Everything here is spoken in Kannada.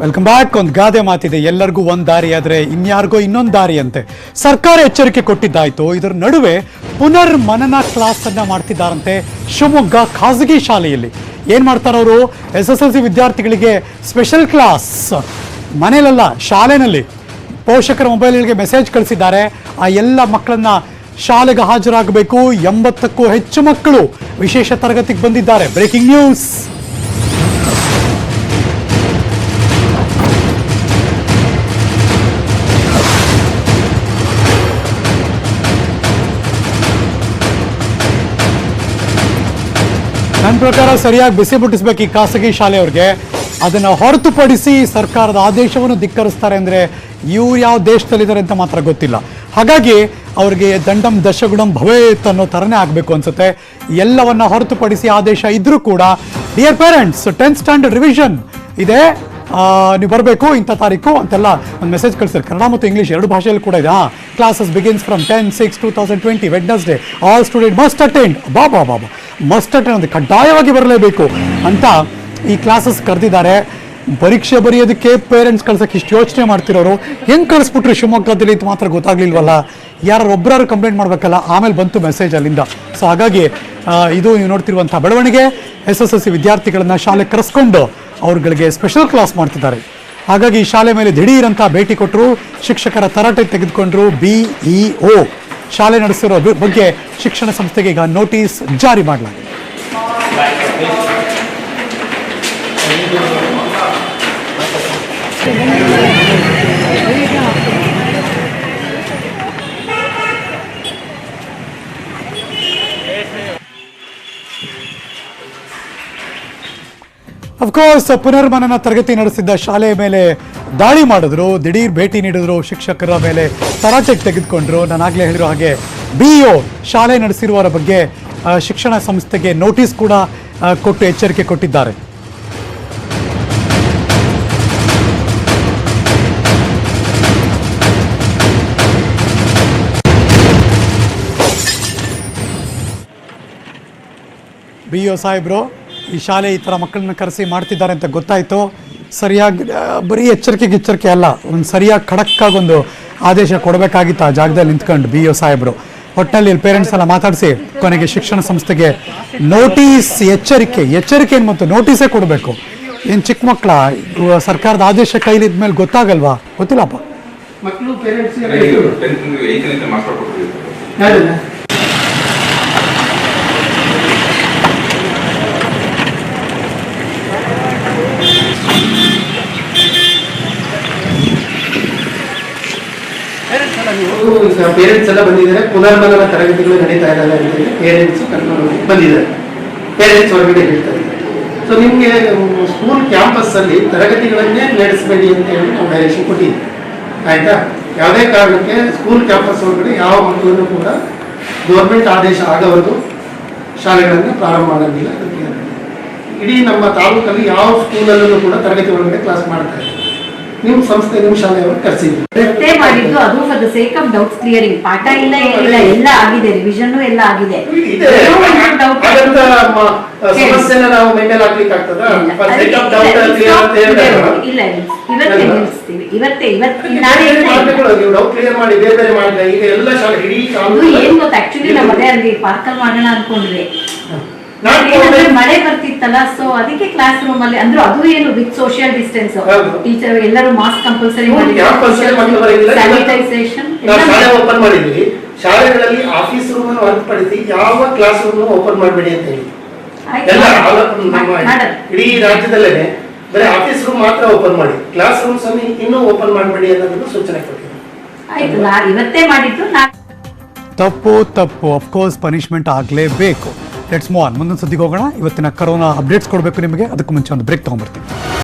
Welcome back. ಒಂದು ಗಾದೆ ಮಾತಿದೆ, ಎಲ್ಲರಿಗೂ ಒಂದು ದಾರಿ ಆದರೆ ಇನ್ಯಾರಿಗೋ ಇನ್ನೊಂದು ದಾರಿ ಅಂತೆ. ಸರ್ಕಾರ ಎಚ್ಚರಿಕೆ ಕೊಟ್ಟಿದ್ದಾಯ್ತು. ಇದರ ನಡುವೆ ಪುನರ್ ಮನನ ಕ್ಲಾಸ್ ಅನ್ನ ಮಾಡ್ತಿದ್ದಾರಂತೆ ಶಿವಮೊಗ್ಗ ಖಾಸಗಿ ಶಾಲೆಯಲ್ಲಿ. ಏನ್ ಮಾಡ್ತಾರವರು? SSLC ವಿದ್ಯಾರ್ಥಿಗಳಿಗೆ ಸ್ಪೆಷಲ್ ಕ್ಲಾಸ್ ಮನೇಲಲ್ಲ, ಶಾಲೆನಲ್ಲಿ ಪೋಷಕರ ಮೊಬೈಲ್ಗಳಿಗೆ ಮೆಸೇಜ್ ಕಳಿಸಿದ್ದಾರೆ. ಆ ಎಲ್ಲ ಮಕ್ಕಳನ್ನ ಶಾಲೆಗೆ ಹಾಜರಾಗಬೇಕು. 80ಕ್ಕೂ ಹೆಚ್ಚು ಮಕ್ಕಳು ವಿಶೇಷ ತರಗತಿಗೆ ಬಂದಿದ್ದಾರೆ. Breaking news. ನನ್ನ ಪ್ರಕಾರ ಸರಿಯಾಗಿ ಬಿಸಿ ಮುಟ್ಟಿಸ್ಬೇಕು ಈ ಖಾಸಗಿ ಶಾಲೆಯವ್ರಿಗೆ. ಅದನ್ನು ಹೊರತುಪಡಿಸಿ ಸರ್ಕಾರದ ಆದೇಶವನ್ನು ಧಿಕ್ಕರಿಸ್ತಾರೆ ಅಂದರೆ ಇವ್ರು ಯಾವ ದೇಶದಲ್ಲಿದ್ದಾರೆ ಅಂತ ಮಾತ್ರ ಗೊತ್ತಿಲ್ಲ. ಹಾಗಾಗಿ ಅವ್ರಿಗೆ ದಂಡಂ ದಶಗುಣಂ ಭವೇತ್ ಅನ್ನೋ ಥರನೇ ಆಗಬೇಕು ಅನ್ಸುತ್ತೆ. ಎಲ್ಲವನ್ನ ಹೊರತುಪಡಿಸಿ ಆದೇಶ ಇದ್ರೂ ಕೂಡ, dear parents, 10th standard revision ಇದೆ, ನೀವು ಬರಬೇಕು ಇಂಥ ತಾರೀಕು ಅಂತೆಲ್ಲ ಒಂದು ಮೆಸೇಜ್ ಕಳಿಸ್ತಾರೆ. ಕನ್ನಡ ಮತ್ತು ಇಂಗ್ಲೀಷ್ ಎರಡು ಭಾಷೆಯಲ್ಲಿ ಕೂಡ ಇದೆ. Classes begins from 10/6/2020 Wednesday. All student must attend. Baba must attend ಅಂದರೆ ಕಡ್ಡಾಯವಾಗಿ ಬರಲೇಬೇಕು ಅಂತ ಈ ಕ್ಲಾಸಸ್ ಕರೆದಿದ್ದಾರೆ. ಪರೀಕ್ಷೆ ಬರೆಯೋದಕ್ಕೆ ಪೇರೆಂಟ್ಸ್ ಕಳ್ಸೋಕ್ಕೆ ಇಷ್ಟು ಯೋಚನೆ ಮಾಡ್ತಿರೋರು ಹೆಂಗೆ ಕಳಿಸ್ಬಿಟ್ರು ಶಿವಮೊಗ್ಗದಲ್ಲಿ ಅಂತ ಮಾತ್ರ ಗೊತ್ತಾಗ್ಲಿಲ್ವಲ್ಲ. ಒಬ್ಬರಾರು ಕಂಪ್ಲೇಂಟ್ ಮಾಡಬೇಕಲ್ಲ, ಆಮೇಲೆ ಬಂತು ಮೆಸೇಜ್ ಅಲ್ಲಿಂದ. ಸೊ ಹಾಗಾಗಿ ಇದು ನೀವು ನೋಡ್ತಿರುವಂಥ ಬೆಳವಣಿಗೆ. SSLC ವಿದ್ಯಾರ್ಥಿಗಳನ್ನ ಶಾಲೆ ಕರೆಸ್ಕೊಂಡು ಅವ್ರುಗಳಿಗೆ ಸ್ಪೆಷಲ್ ಕ್ಲಾಸ್ ಮಾಡ್ತಿದ್ದಾರೆ. ಹಾಗಾಗಿ ಈ ಶಾಲೆ ಮೇಲೆ ದಿಢೀರಂತ ಭೇಟಿ ಕೊಟ್ಟರು, ಶಿಕ್ಷಕರ ತರಾಟೆ ತೆಗೆದುಕೊಂಡ್ರು BEO. ಶಾಲೆ ನಡೆಸಿರೋ ಬಗ್ಗೆ ಶಿಕ್ಷಣ ಸಂಸ್ಥೆಗೆ ಈಗ ನೋಟಿಸ್ ಜಾರಿ ಮಾಡಲಾಗಿದೆ. ಅಫ್ಕೋರ್ಸ್ ಪುನರ್ಮನನ ತರಗತಿ ನಡೆಸಿದ್ದ ಶಾಲೆಯ ಮೇಲೆ ದಾಳಿ ಮಾಡಿದ್ರು, ದಿಢೀರ್ ಭೇಟಿ ನೀಡಿದ್ರು, ಶಿಕ್ಷಕರ ಮೇಲೆ ತರಾಟೆಗೆ ತೆಗೆದುಕೊಂಡ್ರು. ನಾನಾಗಲೇ ಹೇಳಿರೋ ಹಾಗೆ BEO ಶಾಲೆ ನಡೆಸಿರುವವರ ಬಗ್ಗೆ ಶಿಕ್ಷಣ ಸಂಸ್ಥೆಗೆ ನೋಟಿಸ್ ಕೂಡ ಕೊಟ್ಟು ಎಚ್ಚರಿಕೆ ಕೊಟ್ಟಿದ್ದಾರೆ. BEO ಸಾಹೇಬ್ರು ಈ ಶಾಲೆ ಈ ಥರ ಮಕ್ಕಳನ್ನ ಕರೆಸಿ ಮಾಡ್ತಿದ್ದಾರೆ ಅಂತ ಗೊತ್ತಾಯಿತು. ಸರಿಯಾಗಿ ಬರೀ ಎಚ್ಚರಿಕೆ ಅಲ್ಲ, ಒಂದು ಸರಿಯಾಗಿ ಖಡಕ್ಕಾಗಿ ಒಂದು ಆದೇಶ ಕೊಡಬೇಕಾಗಿತ್ತು ಆ ಜಾಗದಲ್ಲಿ ನಿಂತ್ಕೊಂಡು BEO ಸಾಹೇಬರು. ಒಟ್ಟಿನಲ್ಲಿ ಇಲ್ಲಿ ಪೇರೆಂಟ್ಸ್ ಎಲ್ಲ ಮಾತಾಡಿಸಿ ಕೊನೆಗೆ ಶಿಕ್ಷಣ ಸಂಸ್ಥೆಗೆ ನೋಟಿಸ್, ಎಚ್ಚರಿಕೆ ಏನು ಮತ್ತು ನೋಟಿಸೇ ಕೊಡಬೇಕು. ಏನು ಚಿಕ್ಕ ಮಕ್ಕಳ ಸರ್ಕಾರದ ಆದೇಶ ಕೈಲಿದ್ದ ಮೇಲೆ ಗೊತ್ತಾಗಲ್ವಾ? ಗೊತ್ತಿಲ್ಲಪ್ಪ. ಮಕ್ಕಳು ಪೇರೆಂಟ್ಸ್ ಪೇರೆಂಟ್ಸ್ ಎಲ್ಲ ಬಂದಿದ್ದಾರೆ. ಪುನರ್ಮನನ ತರಗತಿಗಳು ನಡೀತಾ ಇದ್ದಾವೆ ಅಂತ ಹೇಳಿ ಪೇರೆಂಟ್ಸ್ ಕರ್ಕೊಂಡು ಬಂದಿದ್ದಾರೆ. ಪೇರೆಂಟ್ಸ್ ಹೊರಗಡೆ ಹೇಳ್ತಾ ಇದ್ದಾರೆ. ಸೊ ನಿಮಗೆ ಸ್ಕೂಲ್ ಕ್ಯಾಂಪಸ್ ಅಲ್ಲಿ ತರಗತಿಗಳನ್ನೇ ನಡೆಸಬೇಡಿ ಅಂತ ಹೇಳಿ ನಾವು ಡೈರೆಕ್ಷನ್ ಕೊಟ್ಟಿದ್ದೀವಿ. ಆಯ್ತಾ? ಯಾವುದೇ ಕಾರಣಕ್ಕೆ ಸ್ಕೂಲ್ ಕ್ಯಾಂಪಸ್ ಒಳಗಡೆ ಯಾವ ಮಕ್ಕಳನ್ನು ಕೂಡ ಗೌರ್ಮೆಂಟ್ ಆದೇಶ ಆಗವರೆಗೂ ಶಾಲೆಗಳನ್ನು ಪ್ರಾರಂಭ ಮಾಡೋಂಗಿಲ್ಲ. ಇಡೀ ನಮ್ಮ ತಾಲೂಕಲ್ಲಿ ಯಾವ ಸ್ಕೂಲಲ್ಲೂ ಕೂಡ ತರಗತಿ ಒಳಗಡೆ ಕ್ಲಾಸ್ ಮಾಡ್ತಾ ಇದೆ. ನಿಮ್ಮ ಸಂಸ್ಥೆ, ನಿಮ್ಮ ಶಾಲೆಯವರು ಕರೆಸಿದ್ರು. ರಸ್ತೆ ಮಾಡಿದ್ದು ಅದು for the sake of doubts clearing. ಪಾಠ ಇಲ್ಲ, ಏನಿಲ್ಲ, ಎಲ್ಲ ಆಗಿದೆ, ರಿವಿಷನ್ ಎಲ್ಲ ಆಗಿದೆ. ಸಮಸ್ಯೆನ ನಾವು ಮೇಂಟೈನ್ ಆಗ್ಲಿಕ್ಕೆ ಆಗ್ತದ? ಇಲ್ಲ, ಇವತ್ತೇ ನಿಲ್ಲಿಸ್ತೀವಿ. ನೀವು ಡೌಟ್ ಕ್ಲಿಯರ್ ಮಾಡಿ ಬೇರೆ ಬೇರೆ ಮಾಡಿದ್ರೆ ಈಗ ಎಲ್ಲ ಶಾಲೆ ಇಡೀ ಏನ್ ಗೊತ್ತ, ಆಕ್ಚುಲಿ ನಾವು ಅದೇ ಅಲ್ಲಿ ಪಾರ್ಕಲ್ಲಿ ಮಾಡೋಣ ಅನ್ಕೊಂಡ್ವಿ. ಮಳೆ ಬರ್ತಿತ್ತಲ್ಲ, ಸೊ ಅದಕ್ಕೆ ಕ್ಲಾಸ್ ರೂಮ್ ಅಲ್ಲಿ ಅಂದ್ರೆ ಅದು ಏನು ವಿತ್ ಸೋಷಿಯಲ್ ಡಿಸ್ಟೆನ್ಸ್, ಟೀಚರ್ ಎಲ್ಲರೂ ಮಾಸ್ಕ್ ಕಂಪಲ್ಸರಿ ಮಾಡಿ, ಸ್ಯಾನಿಟೈಸೇಷನ್ ಓಪನ್ ಮಾಡಿದ್ವಿ. ಶಾಲೆಗಳಲ್ಲಿ ಆಫೀಸ್ ರೂಮ್ ಅನ್ನು ಹೊರತುಪಡಿಸಿ ಯಾವ ಕ್ಲಾಸ್ ರೂಮ್ ಓಪನ್ ಮಾಡಬೇಡಿ ಅಂತ ಹೇಳಿ ಇಡೀ ರಾಜ್ಯದಲ್ಲೇನೆ ಬರೀ ಆಫೀಸ್ ರೂಮ್ ಮಾತ್ರ ಓಪನ್ ಮಾಡಿ, ಕ್ಲಾಸ್ ರೂಮ್ಸ್ ಅನ್ನು ಇನ್ನೂ ಓಪನ್ ಮಾಡಬೇಡಿ ಅನ್ನೋದನ್ನು ಸೂಚನೆ ಕೊಟ್ಟಿದ್ದೆ. ಆಯ್ತು, ಇವತ್ತೇ ಮಾಡಿದ್ದು. ತಪ್ಪು ಅಫ್ಕೋರ್ಸ್ ಪನಿಷ್ಮೆಂಟ್ ಆಗಲೇಬೇಕು. Let's move on. ಮುಂದೊಂದು ಸುದ್ದಿಗೆ ಹೋಗೋಣ. ಇವತ್ತಿನ ಕರೋನಾ ಅಪ್ಡೇಟ್ಸ್ ಕೊಡಬೇಕು ನಿಮಗೆ. ಅದಕ್ಕೂ ಮುಂಚೆ ಒಂದು ಬ್ರೇಕ್ ತೊಗೊಂಡ್ಬರ್ತೀವಿ.